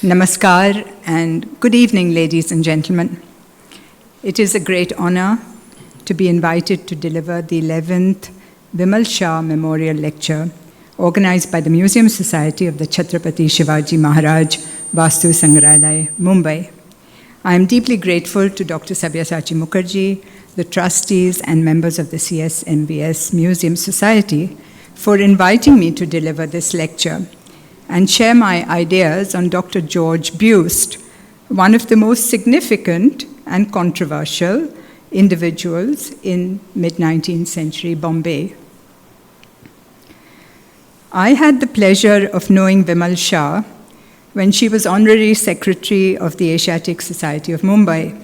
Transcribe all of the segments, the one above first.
Namaskar and good evening, ladies and gentlemen. It is a great honor to be invited to deliver the 11th Vimal Shah Memorial Lecture organized by the Museum Society of the Chhatrapati Shivaji Maharaj Vastu Sangrahalaya, Mumbai. I am deeply grateful to Dr. Sabyasachi Mukherjee, the trustees and members of the CSMVS Museum Society for inviting me to deliver this lecture and share my ideas on Dr. George Buist, one of the most significant and controversial individuals in mid-19th century Bombay. I had the pleasure of knowing Vimal Shah when she was Honorary Secretary of the Asiatic Society of Mumbai.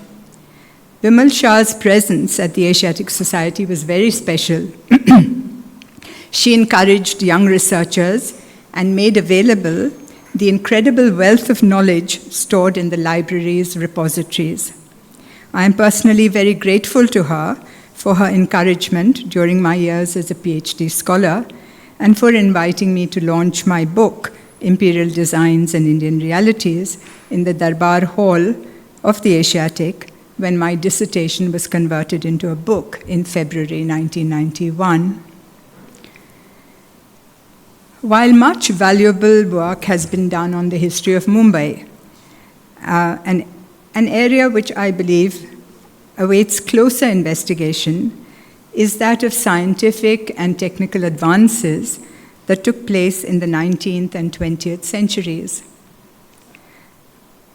Vimal Shah's presence at the Asiatic Society was very special. She encouraged young researchers and made available the incredible wealth of knowledge stored in the library's repositories. I am personally very grateful to her for her encouragement during my years as a PhD scholar and for inviting me to launch my book, Imperial Designs and Indian Realities, in the Darbar Hall of the Asiatic when my dissertation was converted into a book in February 1991. While much valuable work has been done on the history of Mumbai, an area which I believe awaits closer investigation is that of scientific and technical advances that took place in the 19th and 20th centuries.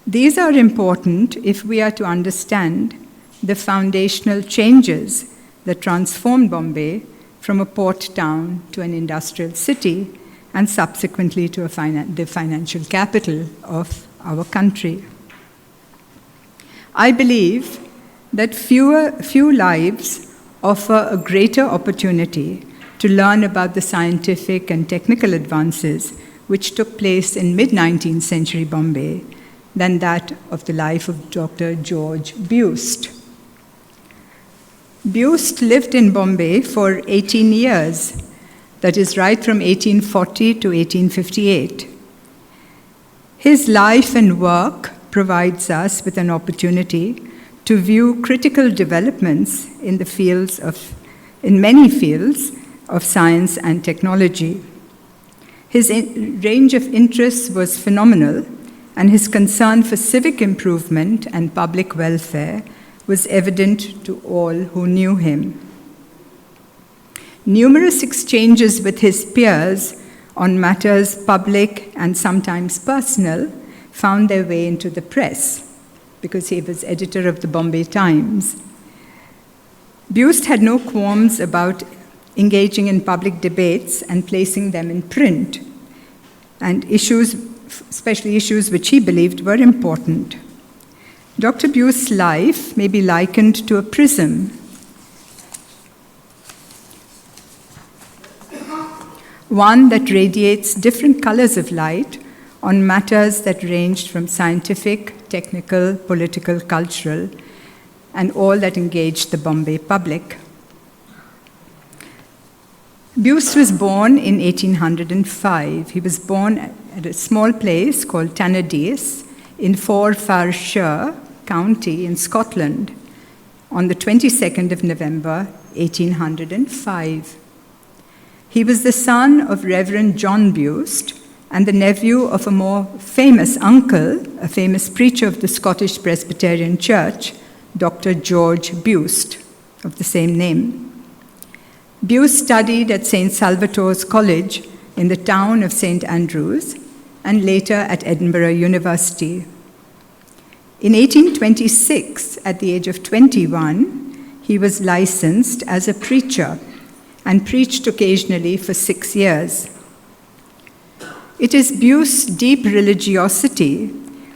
These are important if we are to understand the foundational changes that transformed Bombay from a port town to an industrial city and subsequently to the financial capital of our country. I believe that few lives offer a greater opportunity to learn about the scientific and technical advances which took place in mid-19th century Bombay than that of the life of Dr. George Buist. Buist lived in Bombay for 18 years, that is right from 1840 to 1858. His life and work provides us with an opportunity to view critical developments in many fields of science and technology. His range of interests was phenomenal, and his concern for civic improvement and public welfare was evident to all who knew him. Numerous exchanges with his peers on matters public and sometimes personal found their way into the press because he was editor of the Bombay Times. Buist had no qualms about engaging in public debates and placing them in print, and especially issues which he believed were important. Dr. Buist's life may be likened to a prism. One that radiates different colors of light on matters that ranged from scientific, technical, political, cultural, and all that engaged the Bombay public. Buist was born in 1805. He was born at a small place called Tannadice in Forfarshire County in Scotland on the 22nd of November, 1805. He was the son of Reverend John Buist and the nephew of a more famous uncle, a famous preacher of the Scottish Presbyterian Church, Dr. George Buist, of the same name. Buist studied at St. Salvator's College in the town of St. Andrews and later at Edinburgh University. In 1826, at the age of 21, he was licensed as a preacher and preached occasionally for 6 years. It is Buist's deep religiosity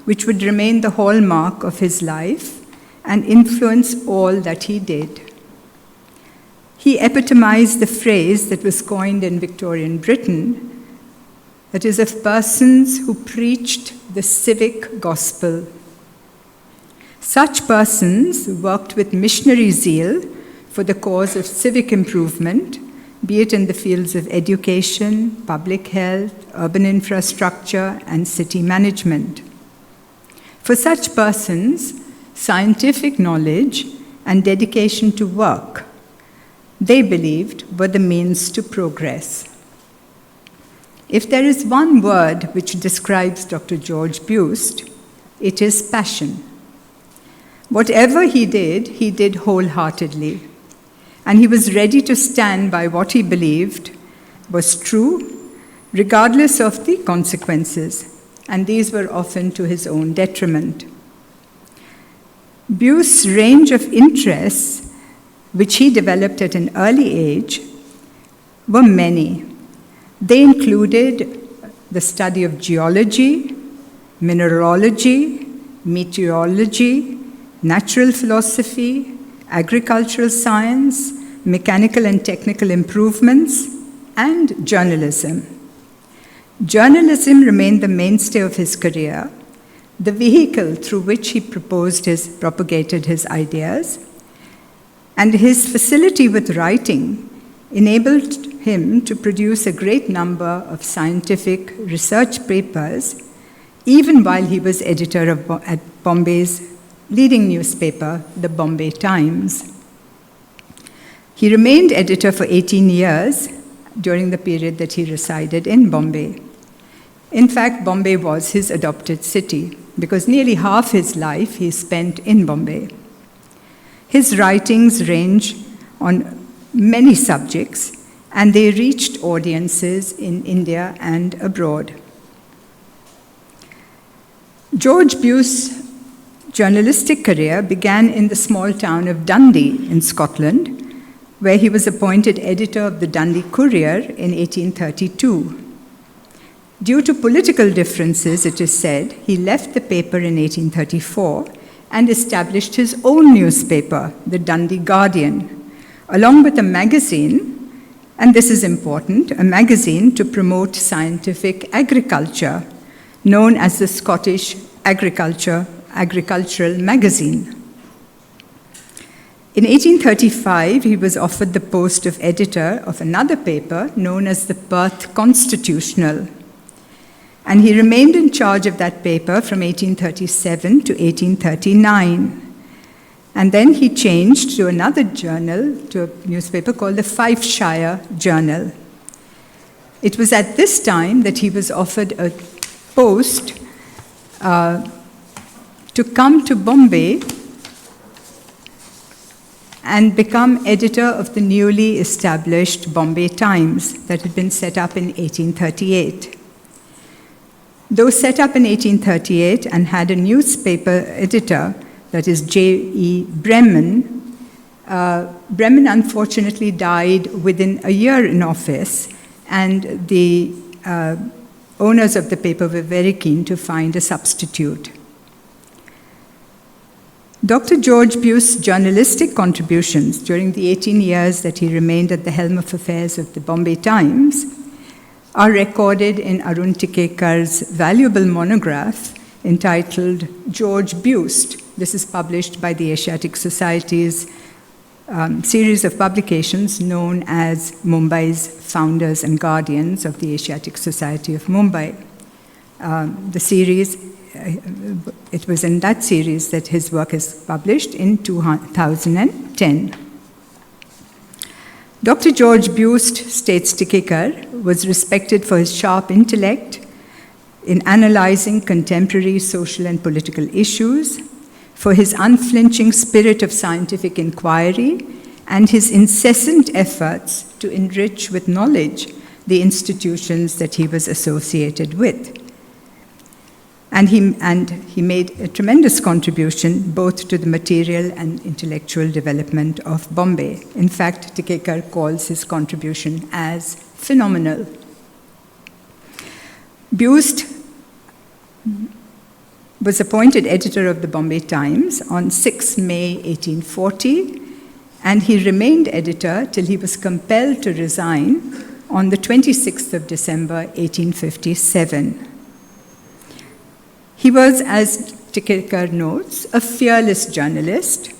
which would remain the hallmark of his life and influence all that he did. He epitomized the phrase that was coined in Victorian Britain, that is, of persons who preached the civic gospel. Such persons worked with missionary zeal for the cause of civic improvement, be it in the fields of education, public health, urban infrastructure, and city management. For such persons, scientific knowledge and dedication to work, they believed, were the means to progress. If there is one word which describes Dr. George Buist, it is passion. Whatever he did wholeheartedly, and he was ready to stand by what he believed was true, regardless of the consequences, and these were often to his own detriment. Buist's range of interests, which he developed at an early age, were many. They included the study of geology, mineralogy, meteorology, natural philosophy, agricultural science, mechanical and technical improvements, and journalism. Journalism remained the mainstay of his career, the vehicle through which he propagated his ideas, and his facility with writing enabled him to produce a great number of scientific research papers, even while he was editor at Bombay's leading newspaper, the Bombay Times. He remained editor for 18 years during the period that he resided in Bombay. In fact, Bombay was his adopted city because nearly half his life he spent in Bombay. His writings range on many subjects, and they reached audiences in India and abroad. George Buist's journalistic career began in the small town of Dundee in Scotland, where he was appointed editor of the Dundee Courier in 1832. Due to political differences, it is said, he left the paper in 1834 and established his own newspaper, the Dundee Guardian, along with a magazine, and this is important, a magazine to promote scientific agriculture, known as the Scottish Agricultural Magazine. In 1835, he was offered the post of editor of another paper known as the Perth Constitutional, and he remained in charge of that paper from 1837 to 1839. And then he changed to another journal, to a newspaper called the Fifeshire Journal. It was at this time that he was offered a post to come to Bombay and become editor of the newly established Bombay Times that had been set up in 1838. Though set up in 1838 and had a newspaper editor, that is J.E. Bremen, Bremen unfortunately died within a year in office, and the owners of the paper were very keen to find a substitute. Dr. George Buist's journalistic contributions during the 18 years that he remained at the helm of affairs of the Bombay Times are recorded in Arun Tikekar's valuable monograph entitled George Buist. This is published by the Asiatic Society's series of publications known as Mumbai's Founders and Guardians of the Asiatic Society of Mumbai. The series, it was in that series that his work is published in 2010. Dr. George Buist, states Tikekar, was respected for his sharp intellect in analyzing contemporary social and political issues, for his unflinching spirit of scientific inquiry, and his incessant efforts to enrich with knowledge the institutions that he was associated with. And he made a tremendous contribution both to the material and intellectual development of Bombay. In fact, Tikekar calls his contribution as phenomenal. Buist was appointed editor of the Bombay Times on 6 May 1840, and he remained editor till he was compelled to resign on the 26th of December 1857. He was, as Tikekar notes, a fearless journalist.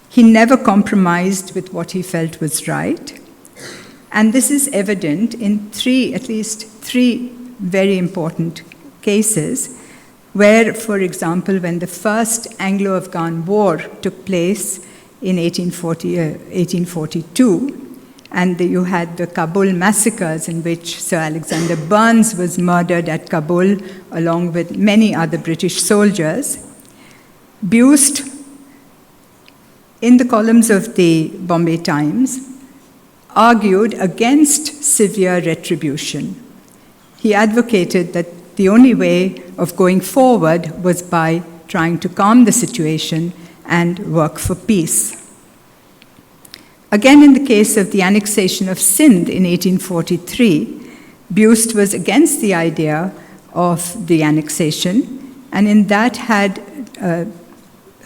He never compromised with what he felt was right. And this is evident in at least three very important cases where, for example, when the first Anglo-Afghan War took place in 1842, and you had the Kabul massacres in which Sir Alexander Burnes was murdered at Kabul along with many other British soldiers, Buist, in the columns of the Bombay Times, argued against severe retribution. He advocated that the only way of going forward was by trying to calm the situation and work for peace. Again, in the case of the annexation of Sindh in 1843, Buist was against the idea of the annexation, and in that had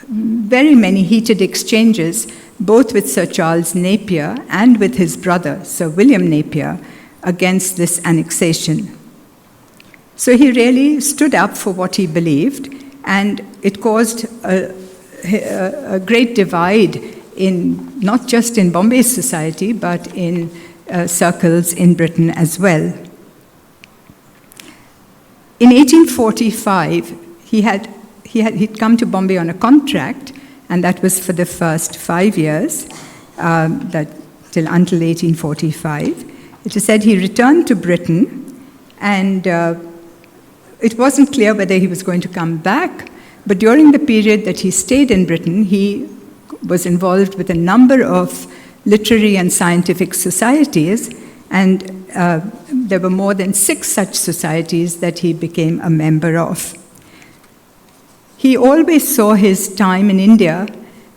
very many heated exchanges, both with Sir Charles Napier and with his brother, Sir William Napier, against this annexation. So he really stood up for what he believed, and it caused a great divide in not just in Bombay's society, but in circles in Britain as well. In 1845, he'd come to Bombay on a contract, and that was for the first 5 years, until 1845. It is said he returned to Britain, and it wasn't clear whether he was going to come back, but during the period that he stayed in Britain, he was involved with a number of literary and scientific societies, and there were more than 6 such societies that he became a member of. He always saw his time in India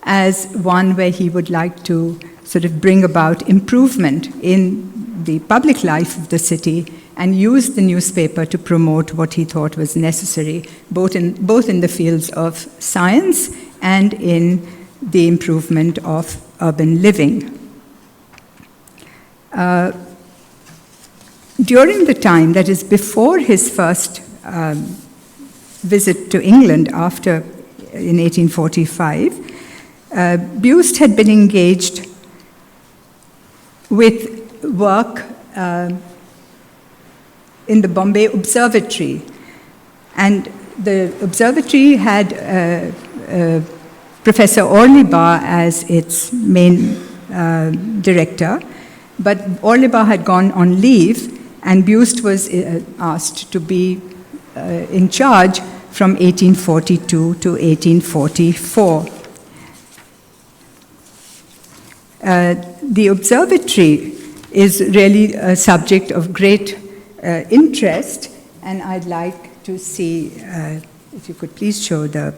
as one where he would like to sort of bring about improvement in the public life of the city and use the newspaper to promote what he thought was necessary, both in the fields of science and in the improvement of urban living. During the time, that is before his first visit to England in 1845, Buist had been engaged with work in the Bombay Observatory. And the observatory had Professor Orlibar as its main director, but Orlibar had gone on leave, and Buist was asked to be in charge from 1842 to 1844. The observatory is really a subject of great interest, and I'd like to see, if you could please show the...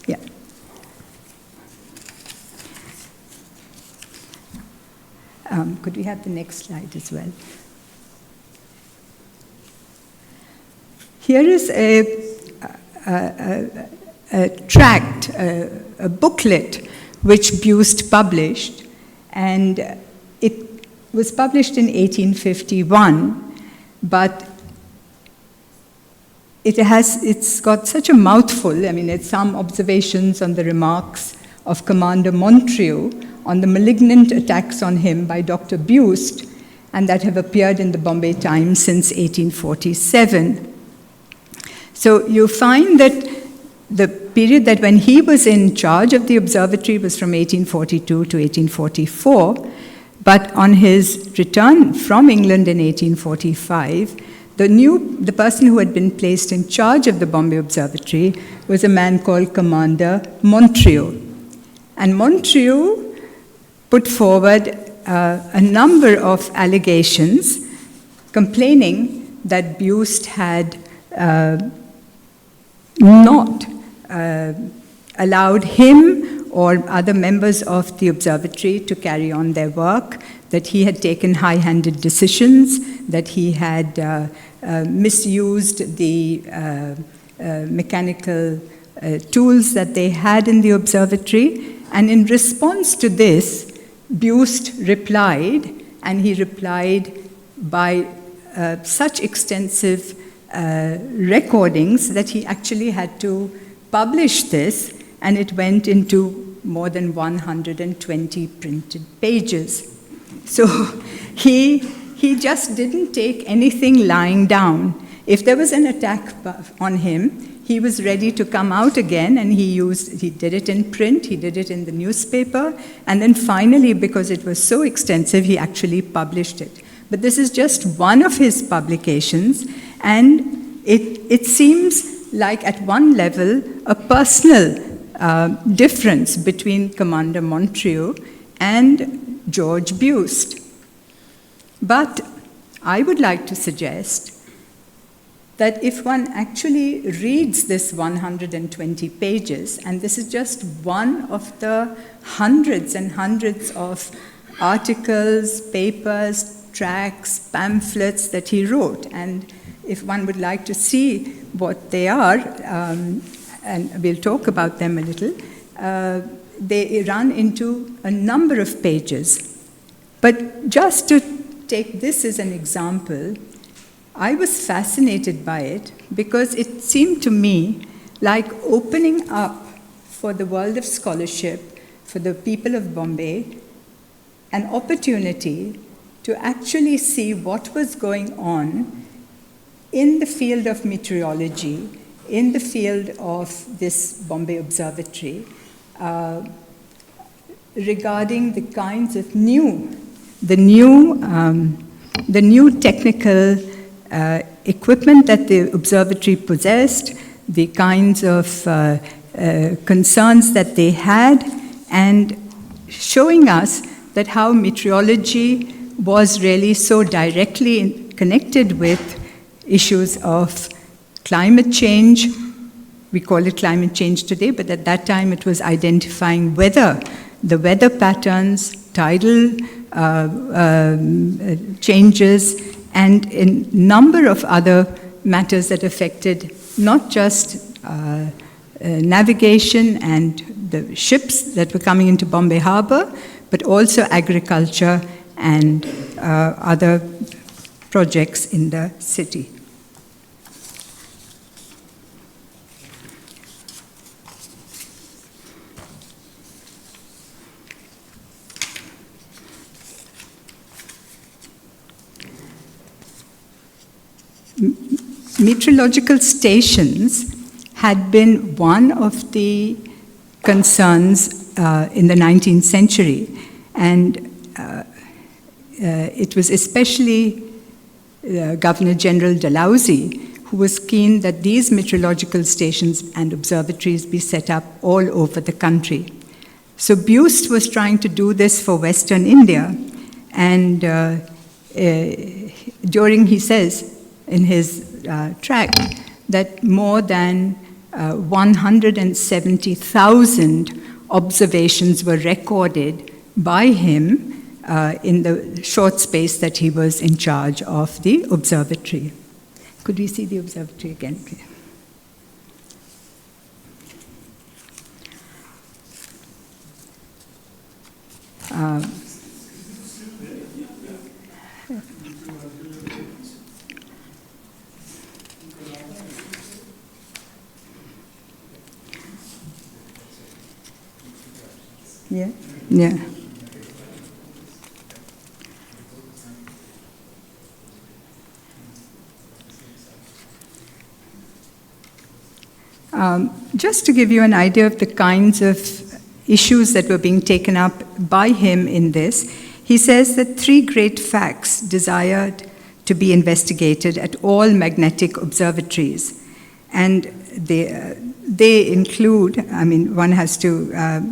Yeah. Could we have the next slide as well? Here is a tract, a booklet, which Buist published, and it was published in 1851, but it's got such a mouthful. I mean, it's some observations on the remarks of Commander Montreux on the malignant attacks on him by Dr. Buist, and that have appeared in the Bombay Times since 1847. So you find that the period that when he was in charge of the observatory was from 1842 to 1844, but on his return from England in 1845, the person who had been placed in charge of the Bombay Observatory was a man called Commander Montreux. And Montreux put forward a number of allegations complaining that Buist had not allowed him or other members of the observatory to carry on their work, that he had taken high-handed decisions, that he had misused the mechanical tools that they had in the observatory. And in response to this, Buist replied, and he replied by such extensive recordings that he actually had to publish this, and it went into more than 120 printed pages. So he just didn't take anything lying down. If there was an attack on him, he was ready to come out again, and he did it in print, he did it in the newspaper, and then finally, because it was so extensive, he actually published it. But this is just one of his publications, and it seems like at one level a personal difference between Commander Montreux and George Buist. But I would like to suggest that if one actually reads this 120 pages, and this is just one of the hundreds and hundreds of articles, papers, tracts, pamphlets that he wrote, and if one would like to see what they are, and we'll talk about them a little, they run into a number of pages. But just to take this as an example, I was fascinated by it because it seemed to me like opening up for the world of scholarship, for the people of Bombay, an opportunity to actually see what was going on in the field of meteorology, in the field of this Bombay Observatory, regarding the kinds of new technical equipment that the observatory possessed, the kinds of concerns that they had, and showing us that how meteorology was really so directly connected with issues of climate change. We call it climate change today, but at that time it was identifying weather, the weather patterns, tidal changes, and a number of other matters that affected not just navigation and the ships that were coming into Bombay Harbor, but also agriculture and other projects in the city. Meteorological stations had been one of the concerns in the 19th century, and it was especially Governor General Dalhousie who was keen that these meteorological stations and observatories be set up all over the country. So Buist was trying to do this for Western India, and he says in his tract that more than 170,000 observations were recorded by him in the short space that he was in charge of the observatory. Could we see the observatory again, please? Yeah, yeah. Just to give you an idea of the kinds of issues that were being taken up by him in this, he says that 3 great facts desired to be investigated at all magnetic observatories. And they include, I mean, one has to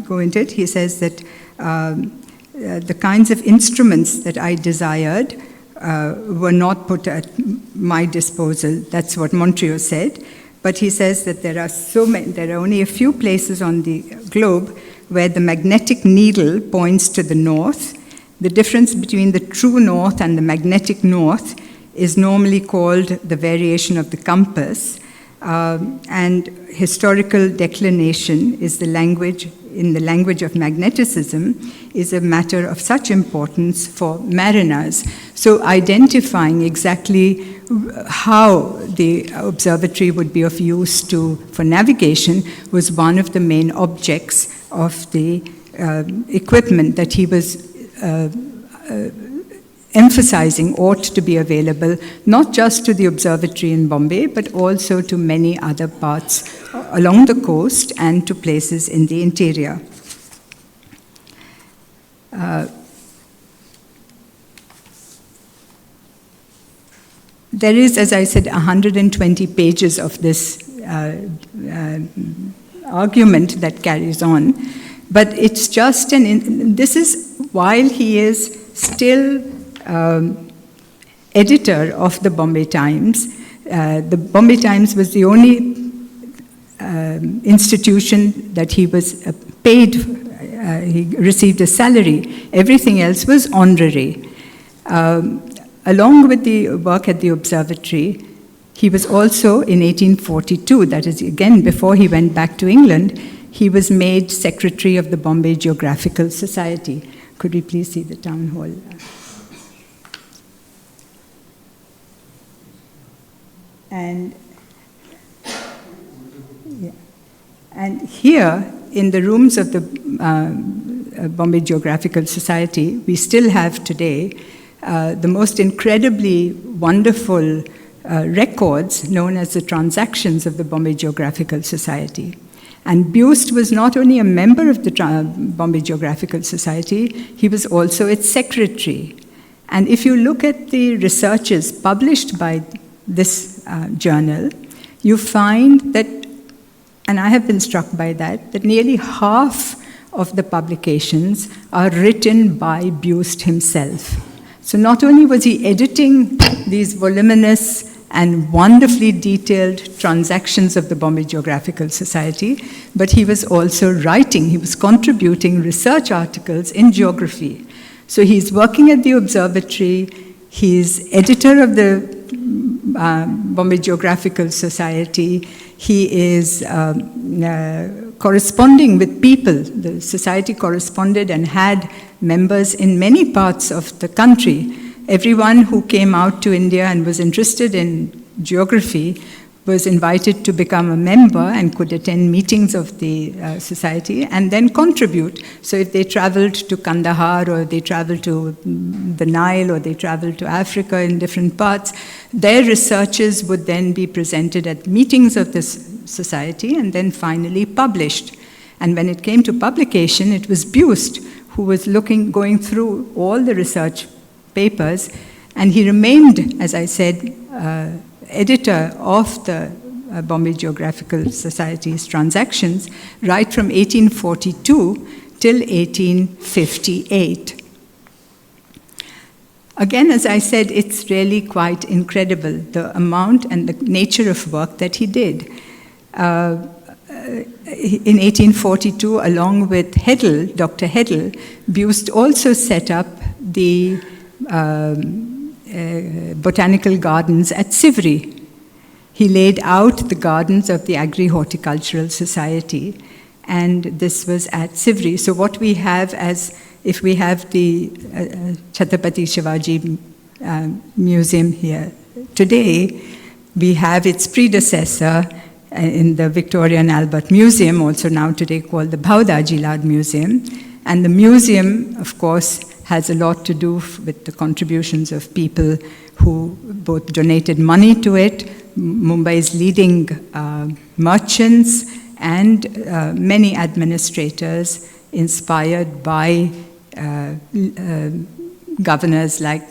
go into it. He says that the kinds of instruments that I desired were not put at my disposal. That's what Montreux said. But he says that there are only a few places on the globe where the magnetic needle points to the north. The difference between the true north and the magnetic north is normally called the variation of the compass. And historical declination is the language of magneticism is a matter of such importance for mariners. So identifying exactly how the observatory would be of use for navigation was one of the main objects of the equipment that he was emphasizing ought to be available, not just to the observatory in Bombay, but also to many other parts along the coast and to places in the interior. There is, as I said, 120 pages of this argument that carries on, but it's just this is while he is still editor of the Bombay Times. The Bombay Times was the only institution that he was paid, he received a salary. Everything else was honorary. Along with the work at the observatory, he was also in 1842, that is again before he went back to England, he was made secretary of the Bombay Geographical Society. Could we please see the town hall? And here, in the rooms of the Bombay Geographical Society, we still have today the most incredibly wonderful records known as the Transactions of the Bombay Geographical Society. And Buist was not only a member of the Bombay Geographical Society, he was also its secretary. And if you look at the researches published by this journal, you find that, and I have been struck by that nearly half of the publications are written by Buist himself. So not only was he editing these voluminous and wonderfully detailed transactions of the Bombay Geographical Society, but he was also writing, he was contributing research articles in geography. So he's working at the observatory, he's editor of the Bombay Geographical Society, he is corresponding with people. The society corresponded and had members in many parts of the country. Everyone who came out to India and was interested in geography was invited to become a member and could attend meetings of the society and then contribute. So if they traveled to Kandahar or they traveled to the Nile or they traveled to Africa in different parts, their researches would then be presented at meetings of this society and then finally published. And when it came to publication, it was Buist who was going through all the research papers, and he remained, as I said, editor of the Bombay Geographical Society's Transactions right from 1842 till 1858. Again, as I said, it's really quite incredible, the amount and the nature of work that he did. In 1842, along with Heddle, Dr. Heddle, Buist also set up the botanical gardens at Sivri. He laid out the gardens of the Agri-Horticultural Society, and this was at Sivri. So what we have if we have the Chhatrapati Shivaji Museum here today, we have its predecessor in the Victoria and Albert Museum, also now today called the Bhau Daji Lal Museum. And the museum, of course, has a lot to do with the contributions of people who both donated money to it, Mumbai's leading merchants, and many administrators inspired by governors like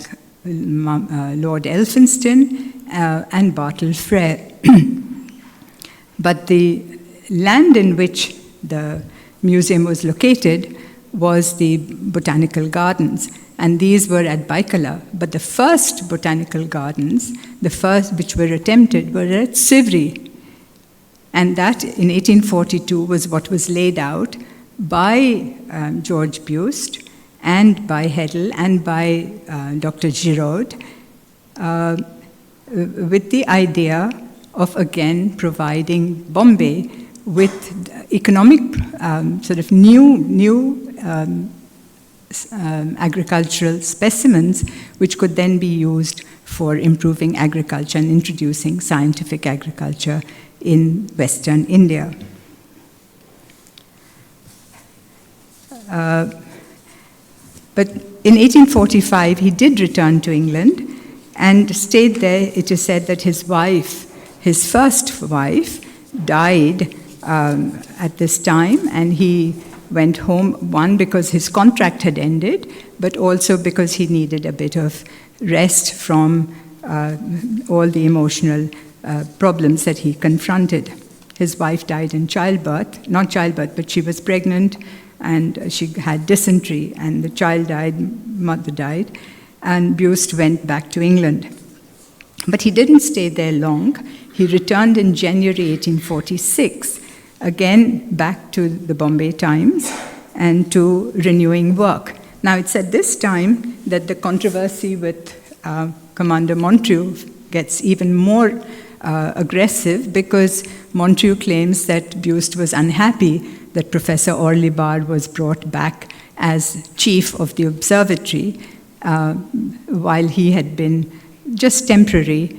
Lord Elphinstone and Bartle Frere. But the land in which the museum was located was the botanical gardens, and these were at Baikala. But the first botanical gardens, the first which were attempted, were at Sivri. And that, in 1842, was what was laid out by George Buist and by Heddle and by Dr. Giraud, with the idea of, again, providing Bombay with economic, sort of new agricultural specimens, which could then be used for improving agriculture and introducing scientific agriculture in Western India. But in 1845, he did return to England and stayed there. It is said that his wife, his first wife, died at this time, and he went home, one, because his contract had ended, but also because he needed a bit of rest from all the emotional problems that he confronted. His wife died in childbirth, not childbirth, but she was pregnant, and she had dysentery, and the child died, mother died, and Buist went back to England. But he didn't stay there long. He returned in January 1846, again back to the Bombay Times and to renewing work. Now, it's at this time that the controversy with Commander Montagu gets even more aggressive, because Montagu claims that Buist was unhappy that Professor Orlebar was brought back as chief of the observatory, while he had been just temporary,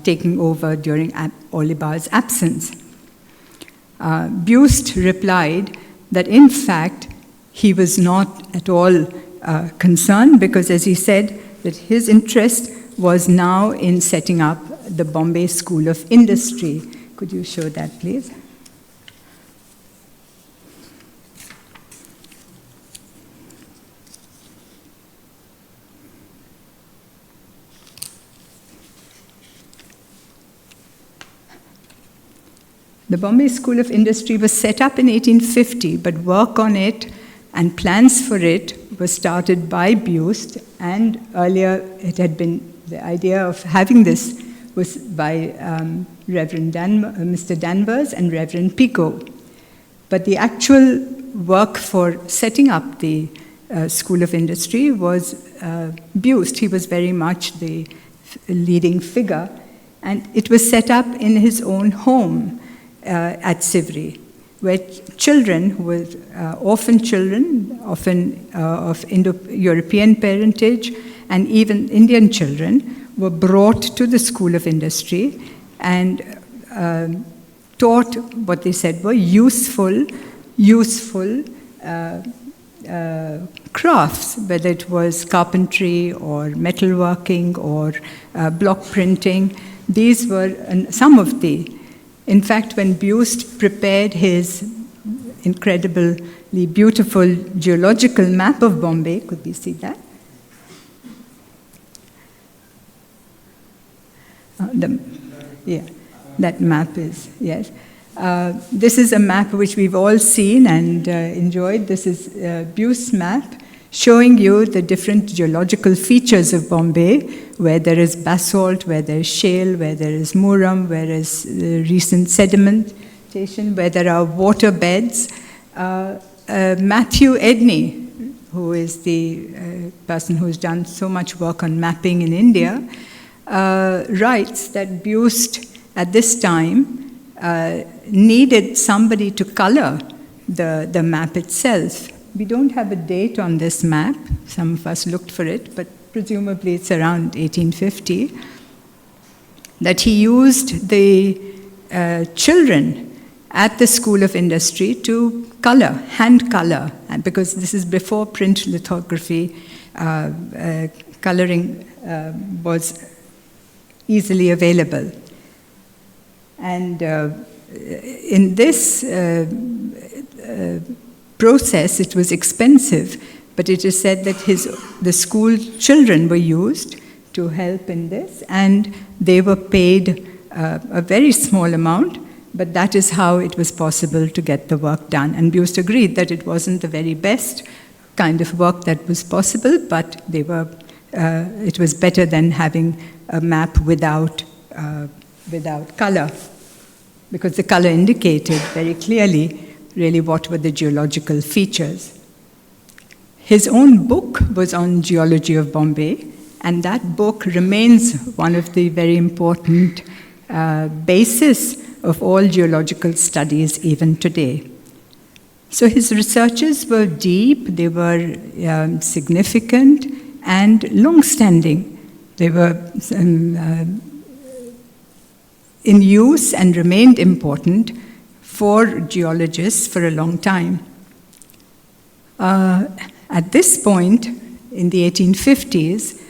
taking over during Orlebar's absence. Buist replied that, in fact, he was not at all concerned, because, as he said, that his interest was now in setting up the Bombay School of Industry. Could you show that, please? The Bombay School of Industry was set up in 1850, but work on it and plans for it were started by Buist, and earlier it had been, the idea of having this was by Mr. Danvers and Reverend Pico. But the actual work for setting up the School of Industry was Buist. He was very much the leading figure, and it was set up in his own home at Sivri, where children who were orphan children, often of Indo-European parentage, and even Indian children, were brought to the School of Industry and taught what they said were useful crafts, whether it was carpentry or metalworking or block printing. These were some of the. In fact, when Buist prepared his incredibly beautiful geological map of Bombay, could we see that? That map is, yes. This is a map which we've all seen and enjoyed. This is Buist's map, showing you the different geological features of Bombay, where there is basalt, where there is shale, where there is muram, where there is recent sedimentation, where there are water beds. Matthew Edney, who is the person who's done so much work on mapping in India, writes that Buist at this time needed somebody to color the map itself. We don't have a date on this map. Some of us looked for it, but presumably it's around 1850, that he used the children at the School of Industry to color, hand color, and because this is before print lithography, coloring was easily available. And in this process, it was expensive, but it is said that the school children were used to help in this, and they were paid a very small amount, but that is how it was possible to get the work done. And Buist agreed that it wasn't the very best kind of work that was possible, but they were. It was better than having a map without color, because the color indicated very clearly really what were the geological features. His own book was on geology of Bombay, and that book remains one of the very important basis of all geological studies even today. So his researches were deep, they were significant and long-standing. They were in use and remained important for geologists for a long time. At this point, in the 1850s,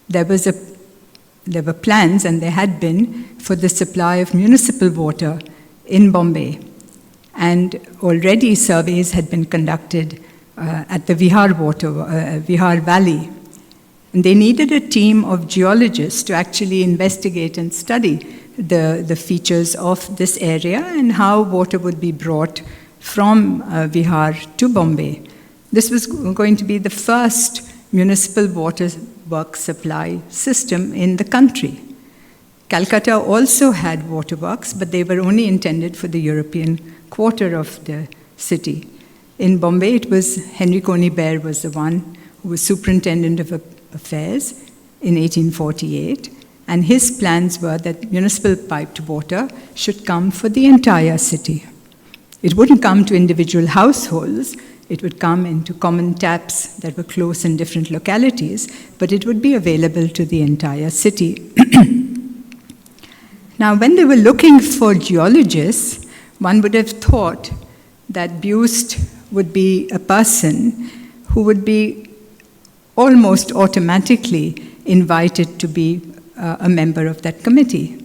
there were plans, and there had been, for the supply of municipal water in Bombay. And already surveys had been conducted at the Vihar Valley. And they needed a team of geologists to actually investigate and study the features of this area and how water would be brought from Vihar to Bombay. This was going to be the first municipal water works supply system in the country. Calcutta also had waterworks, but they were only intended for the European quarter of the city. In Bombay, it was Henry Coney Beare was the one who was superintendent of affairs in 1848, and his plans were that municipal piped water should come for the entire city. It wouldn't come to individual households, it would come into common taps that were close in different localities, but it would be available to the entire city. Now, when they were looking for geologists, one would have thought that Buist would be a person who would be almost automatically invited to be a member of that committee.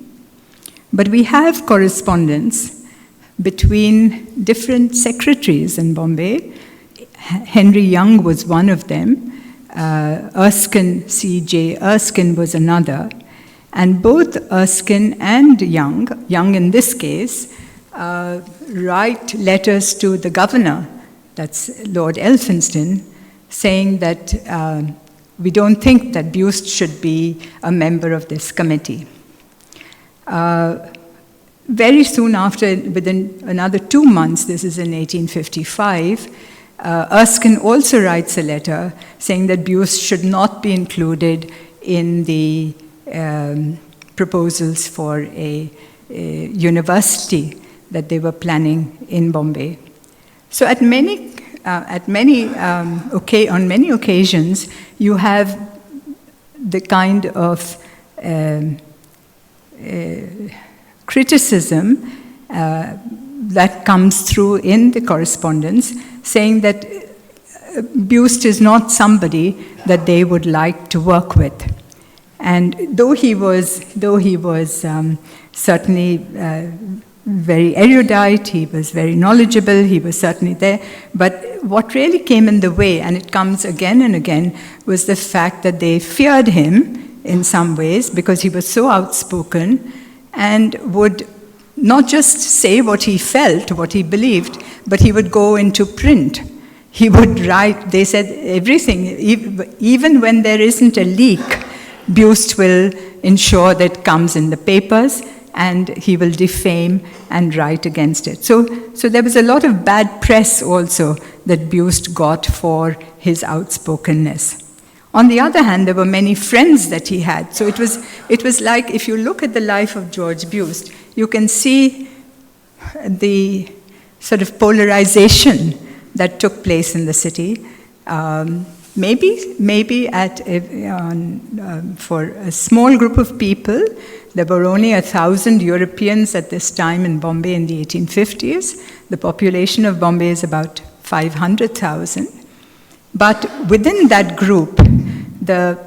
But we have correspondence between different secretaries in Bombay. Henry Young was one of them. Erskine, C.J. Erskine was another. And both Erskine and Young in this case, write letters to the governor, that's Lord Elphinstone, saying that we don't think that Buist should be a member of this committee. Very soon after, within another 2 months, this is in 1855, Erskine also writes a letter saying that Buist should not be included in the proposals for a university that they were planning in Bombay. So on many occasions, you have the kind of criticism that comes through in the correspondence, saying that Buist is not somebody that they would like to work with. And though he was certainly very erudite, he was very knowledgeable, he was certainly there, but what really came in the way, and it comes again and again, was the fact that they feared him in some ways because he was so outspoken and would not just say what he felt, what he believed, but he would go into print. He would write, they said everything, even when there isn't a leak, Buist will ensure that it comes in the papers, and he will defame and write against it. So there was a lot of bad press also that Buist got for his outspokenness. On the other hand, there were many friends that he had. So it was like, if you look at the life of George Buist, you can see the sort of polarization that took place in the city. Maybe for a small group of people, there were only 1,000 Europeans at this time in Bombay in the 1850s. The population of Bombay is about 500,000. But within that group, the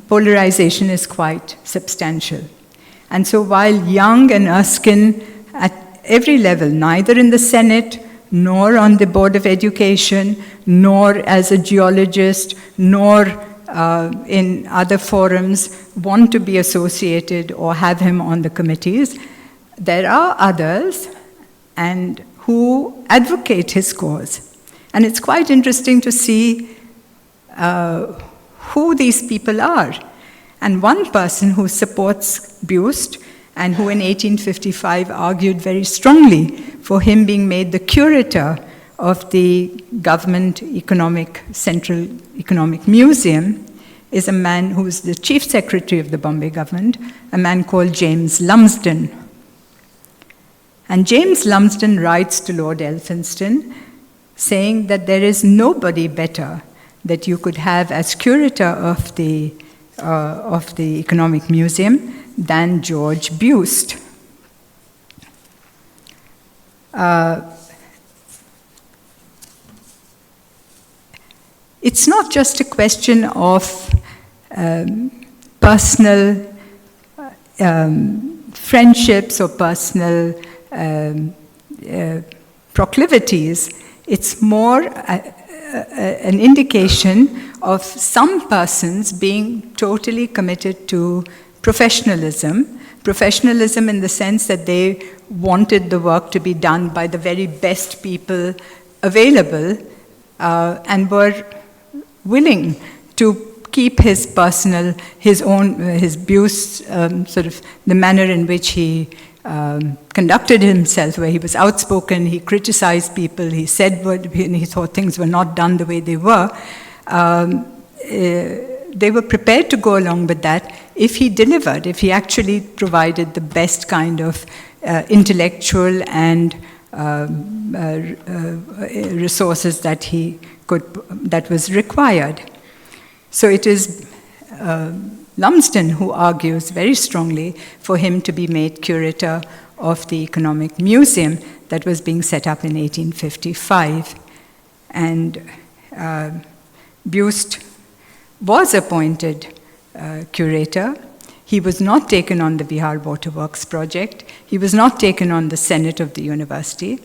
polarization is quite substantial. And so while Young and Erskine, at every level, neither in the Senate, nor on the Board of Education, nor as a geologist, nor in other forums, want to be associated or have him on the committees, there are others and who advocate his cause. And it's quite interesting to see who these people are. And one person who supports Buist and who in 1855 argued very strongly for him being made the curator of the Government Central Economic Museum is a man who is the Chief Secretary of the Bombay government, a man called James Lumsden. And James Lumsden writes to Lord Elphinstone saying that there is nobody better that you could have as curator of the Economic Museum than George Buist. it's not just a question of personal friendships or personal proclivities. It's more an indication of some persons being totally committed to professionalism. Professionalism in the sense that they wanted the work to be done by the very best people available and were willing to keep his personal, his Buste, sort of the manner in which he conducted himself, where he was outspoken, he criticized people, he said what he thought things were not done the way they were. They were prepared to go along with that if he delivered, if he actually provided the best kind of intellectual and resources that he could, that was required. So it is Lumsden who argues very strongly for him to be made curator of the Economic Museum that was being set up in 1855. And Buste was appointed curator. He was not taken on the Bihar Waterworks project. He was not taken on the Senate of the university,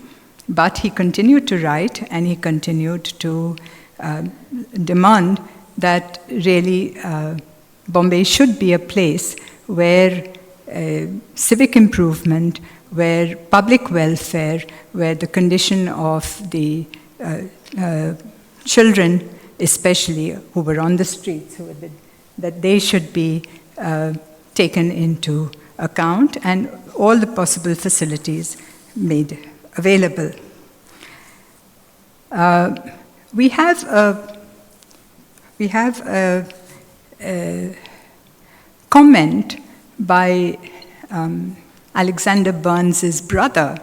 but he continued to write and he continued to demand that really Bombay should be a place where civic improvement, where public welfare, where the condition of the children, especially who were on the streets, that they should be taken into account and all the possible facilities made available. We have a comment by Alexander Burns's brother,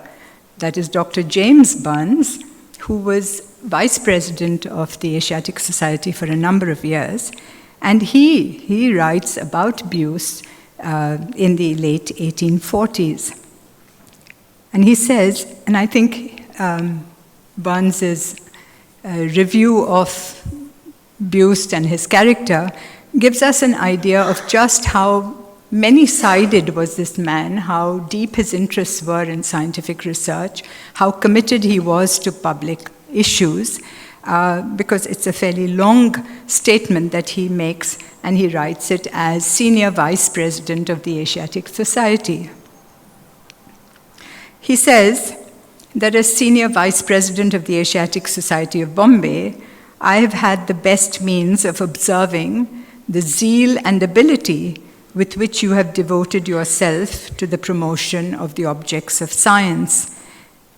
that is Dr. James Burns, who was vice president of the Asiatic Society for a number of years, and he writes about Buste in the late 1840s. And he says, and I think Burns's review of Buste and his character gives us an idea of just how many-sided was this man, how deep his interests were in scientific research, how committed he was to public issues, because it's a fairly long statement that he makes, and he writes it as senior vice president of the Asiatic Society. He says that as senior vice president of the Asiatic Society of Bombay, I have had the best means of observing the zeal and ability with which you have devoted yourself to the promotion of the objects of science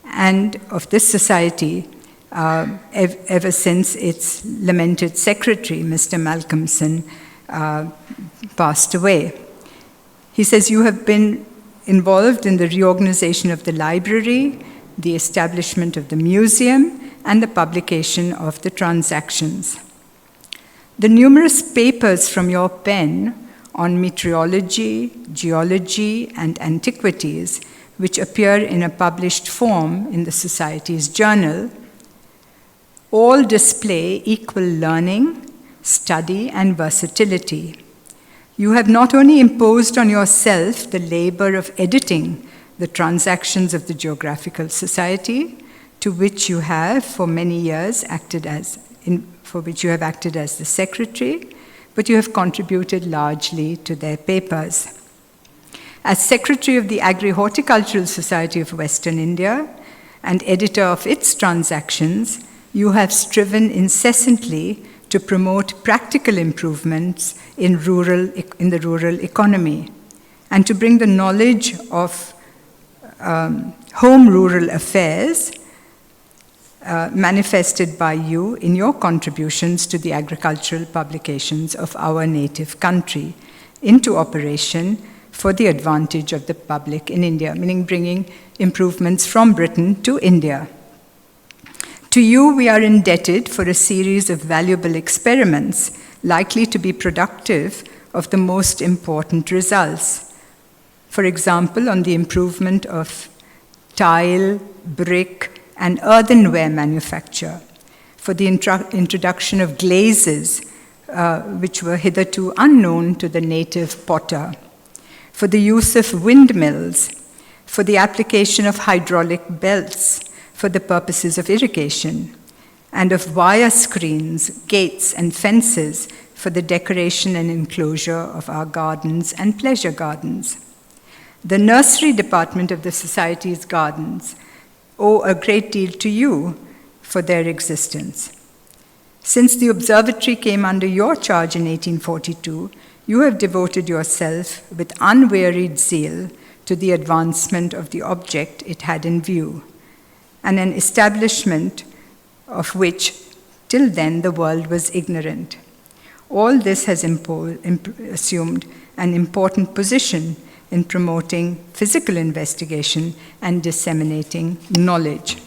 and of this society ever since its lamented secretary, Mr. Malcolmson, passed away. He says, you have been involved in the reorganization of the library, the establishment of the museum, and the publication of the transactions. The numerous papers from your pen on meteorology, geology, and antiquities, which appear in a published form in the Society's journal, all display equal learning, study, and versatility. You have not only imposed on yourself the labor of editing the transactions of the Geographical Society, to which you have for many years acted as the secretary, but you have contributed largely to their papers. As secretary of the Agri-Horticultural Society of Western India and editor of its transactions, you have striven incessantly to promote practical improvements in the rural economy and to bring the knowledge of home rural affairs manifested by you in your contributions to the agricultural publications of our native country into operation for the advantage of the public in India, meaning bringing improvements from Britain to India. To you, we are indebted for a series of valuable experiments likely to be productive of the most important results. For example, on the improvement of tile, brick, and earthenware manufacture, for the introduction of glazes, which were hitherto unknown to the native potter, for the use of windmills, for the application of hydraulic belts for the purposes of irrigation, and of wire screens, gates, and fences for the decoration and enclosure of our gardens and pleasure gardens. The nursery department of the Society's gardens owe a great deal to you for their existence. Since the observatory came under your charge in 1842, you have devoted yourself with unwearied zeal to the advancement of the object it had in view, and an establishment of which till then the world was ignorant. All this has assumed an important position in promoting physical investigation and disseminating knowledge.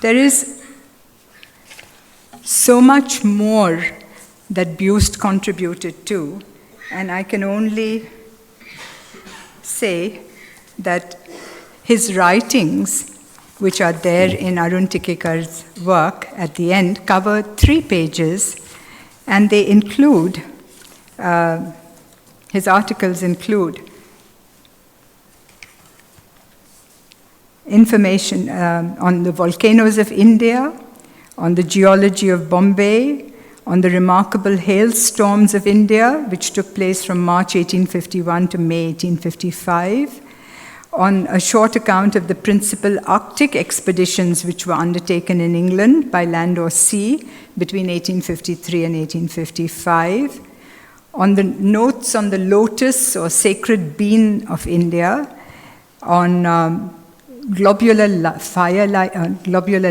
There is so much more that Buist contributed to, and I can only say that his writings, which are there in Arun Tikekar's work at the end, cover 3 pages, and they include, his articles include information on the volcanoes of India, on the geology of Bombay, on the remarkable hailstorms of India, which took place from March 1851 to May 1855, on a short account of the principal Arctic expeditions which were undertaken in England by land or sea between 1853 and 1855, on the notes on the lotus or sacred bean of India, on globular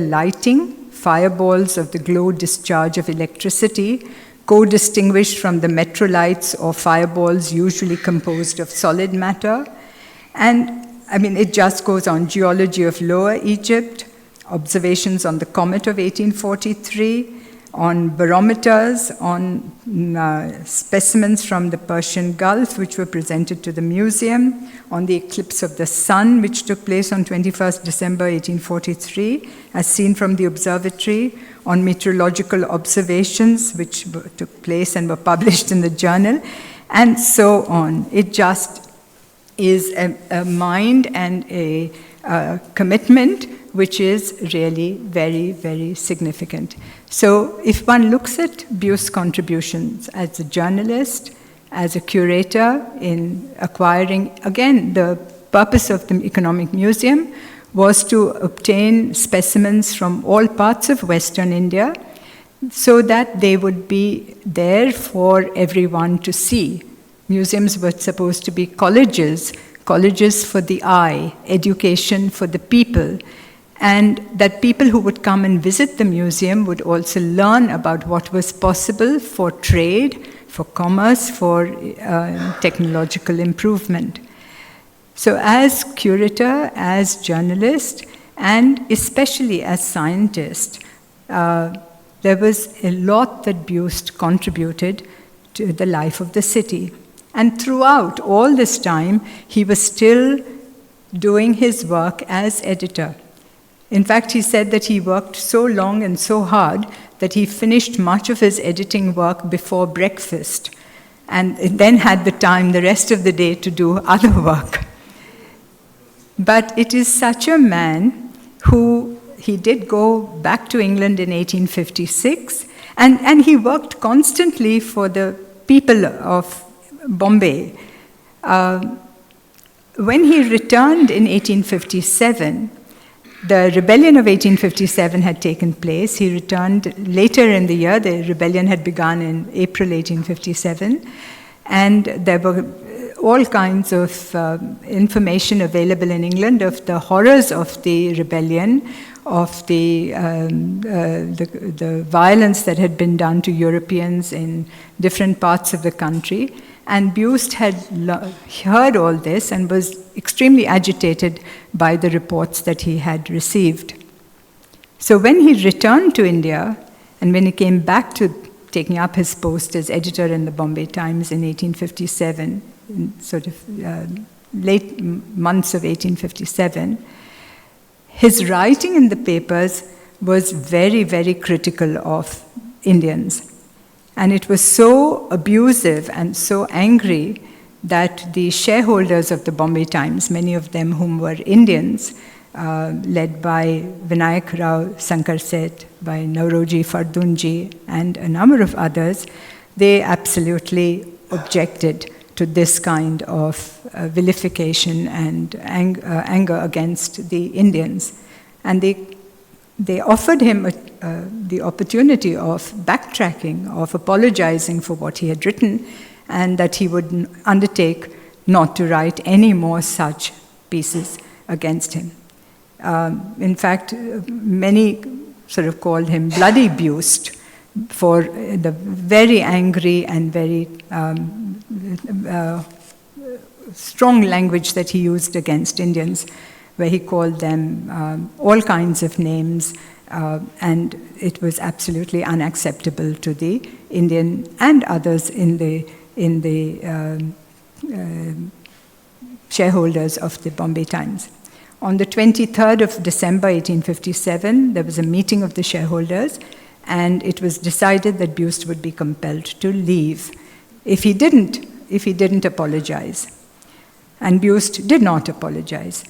lighting, fireballs of the glow discharge of electricity, co-distinguished from the metrolights or fireballs usually composed of solid matter. And I mean, it just goes on. Geology of Lower Egypt, observations on the comet of 1843, on barometers, on specimens from the Persian Gulf, which were presented to the museum, on the eclipse of the sun, which took place on 21st December 1843, as seen from the observatory, on meteorological observations, which took place and were published in the journal, and so on. It just is a mind and a commitment which is really very, very significant. So if one looks at Buist's contributions as a journalist, as a curator in acquiring, again, the purpose of the Economic Museum was to obtain specimens from all parts of Western India so that they would be there for everyone to see. Museums were supposed to be colleges for the eye, education for the people, and that people who would come and visit the museum would also learn about what was possible for trade, for commerce, for technological improvement. So as curator, as journalist, and especially as scientist, there was a lot that Buist contributed to the life of the city. And throughout all this time, he was still doing his work as editor. In fact, he said that he worked so long and so hard that he finished much of his editing work before breakfast, and then had the time the rest of the day to do other work. But it is such a man who, he did go back to England in 1856, and he worked constantly for the people of Bombay. When he returned in 1857, the rebellion of 1857 had taken place. He returned later in the year. The rebellion had begun in April 1857, and there were all kinds of information available in England of the horrors of the rebellion, of the violence that had been done to Europeans in different parts of the country. And Buist had heard all this and was extremely agitated by the reports that he had received. So when he returned to India, and when he came back to taking up his post as editor in the Bombay Times in 1857, in sort of late months of 1857, his writing in the papers was very, very critical of Indians. And it was so abusive and so angry that the shareholders of the Bombay Times, many of them whom were Indians, led by Vinayak Rao Sankar Seth, by Nauroji Fardunji, and a number of others, they absolutely objected to this kind of vilification and anger against the Indians. And they offered him the opportunity of backtracking, of apologizing for what he had written, and that he would undertake not to write any more such pieces against him. In fact, many sort of called him Bloody Buste for the very angry and very strong language that he used against Indians, where he called them all kinds of names, and it was absolutely unacceptable to the Indian and others in the shareholders of the Bombay Times. On the 23rd of December 1857, there was a meeting of the shareholders, and it was decided that Buste would be compelled to leave if he didn't apologize. And Buste did not apologize.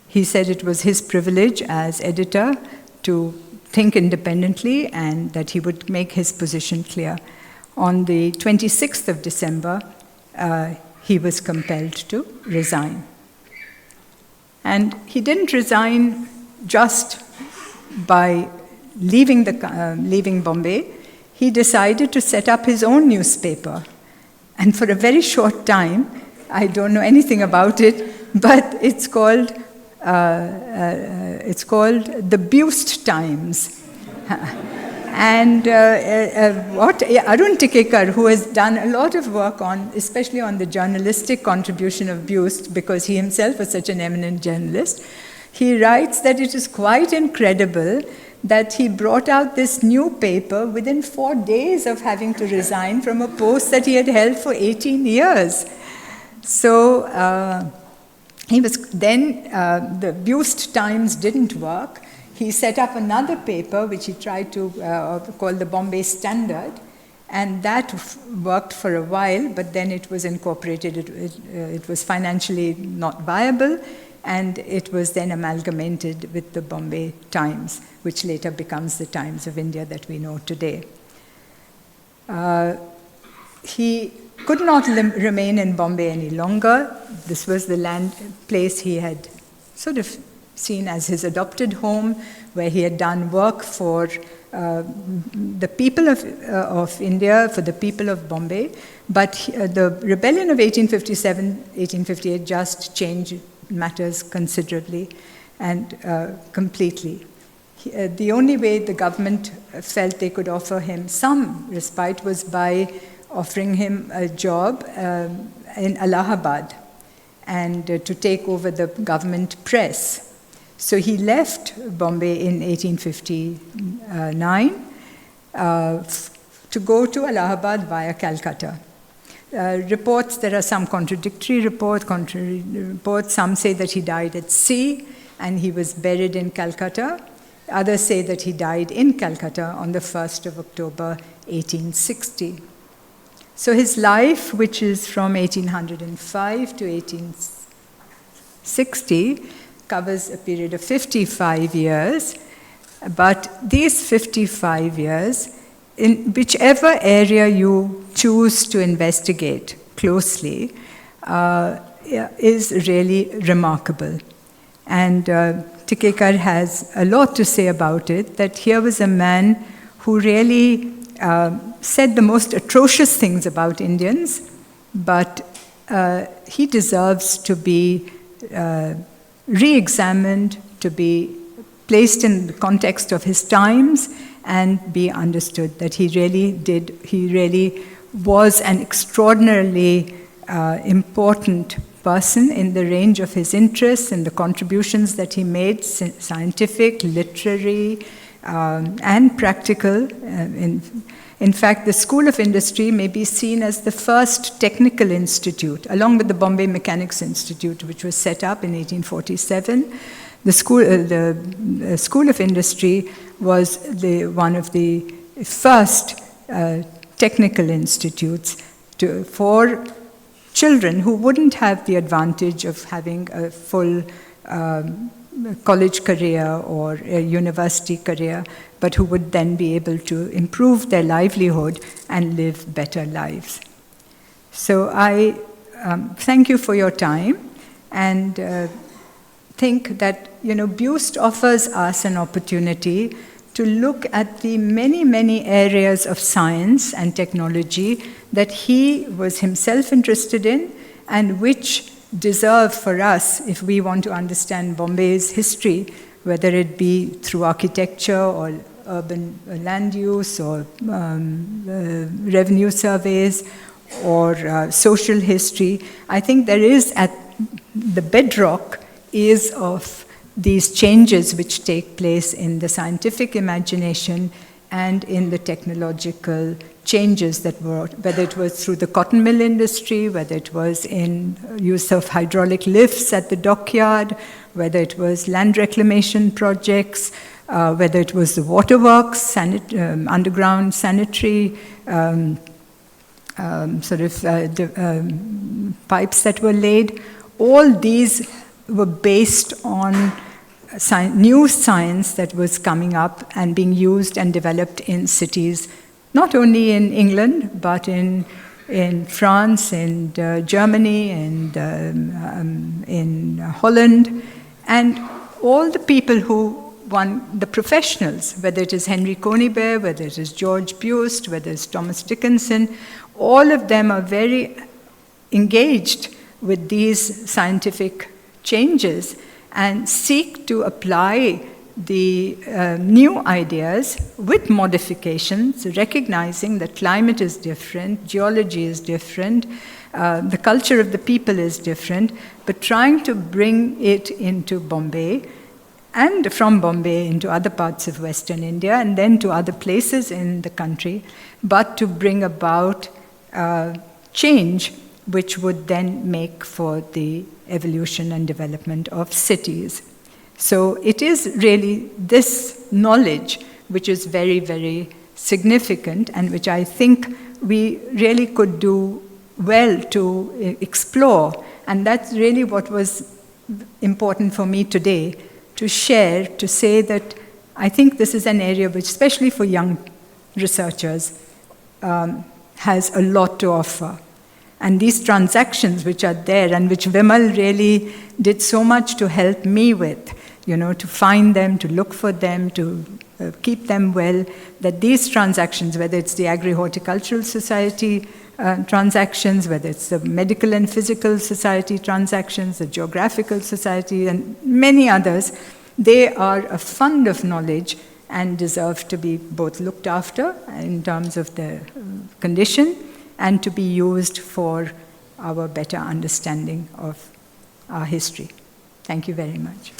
He said it was his privilege as editor to think independently and that he would make his position clear. On the 26th of December, he was compelled to resign. And he didn't resign just by leaving Bombay. He decided to set up his own newspaper. And for a very short time, I don't know anything about it, but it's called the Buste Times. And Arun Tikekar, who has done a lot of work on, especially on the journalistic contribution of Buste, because he himself was such an eminent journalist, he writes that it is quite incredible that he brought out this new paper within 4 days of having to resign from a post that he had held for 18 years. So he was then, the Buste Times didn't work. He set up another paper, which he tried to call the Bombay Standard, and that worked for a while, but then it was incorporated. It was financially not viable, and it was then amalgamated with the Bombay Times, which later becomes the Times of India that we know today. He could not remain in Bombay any longer. This was the place he had sort of seen as his adopted home, where he had done work for the people of India, for the people of Bombay. But the rebellion of 1857-1858 just changed matters considerably and completely. The only way the government felt they could offer him some respite was by offering him a job in Allahabad and to take over the government press. So he left Bombay in 1859 to go to Allahabad via Calcutta. There are some contradictory reports. Some say that he died at sea and he was buried in Calcutta. Others say that he died in Calcutta on the 1st of October, 1860. So his life, which is from 1805 to 1860, covers a period of 55 years. But these 55 years, in whichever area you choose to investigate closely, is really remarkable. And Tikekar has a lot to say about it, that here was a man who really said the most atrocious things about Indians, but he deserves to be re-examined, to be placed in the context of his times, and be understood that he really was an extraordinarily important person in the range of his interests and the contributions that he made, scientific, literary, and practical. In fact, the School of Industry may be seen as the first technical institute, along with the Bombay Mechanics Institute, which was set up in 1847. The School of Industry was one of the first technical institutes for children who wouldn't have the advantage of having a full college career or a university career, but who would then be able to improve their livelihood and live better lives. So I thank you for your time, and think that, you know, Buist offers us an opportunity to look at the many, many areas of science and technology that he was himself interested in, and which deserve for us, if we want to understand Bombay's history, whether it be through architecture or urban land use or revenue surveys or social history. I think there is at the bedrock is of these changes which take place in the scientific imagination and in the technological changes that were, whether it was through the cotton mill industry, whether it was in use of hydraulic lifts at the dockyard, whether it was land reclamation projects, whether it was the waterworks, underground sanitary pipes that were laid. All these were based on new science that was coming up and being used and developed in cities, not only in England, but in France, in Germany, and in Holland. And all the people who the professionals, whether it is Henry Conybeare, whether it is George Buist, whether it's Thomas Dickinson, all of them are very engaged with these scientific changes and seek to apply the new ideas with modifications, recognizing that climate is different, geology is different, the culture of the people is different, but trying to bring it into Bombay and from Bombay into other parts of Western India and then to other places in the country, but to bring about change which would then make for the evolution and development of cities. So it is really this knowledge which is very, very significant and which I think we really could do well to explore. And that's really what was important for me today, to share, to say that I think this is an area which, especially for young researchers, has a lot to offer. And these transactions which are there and which Vimal really did so much to help me with, you know, to find them, to look for them, to keep them well, that these transactions, whether it's the Agri-Horticultural Society transactions, whether it's the Medical and Physical Society transactions, the Geographical Society, and many others, they are a fund of knowledge and deserve to be both looked after in terms of their condition and to be used for our better understanding of our history. Thank you very much.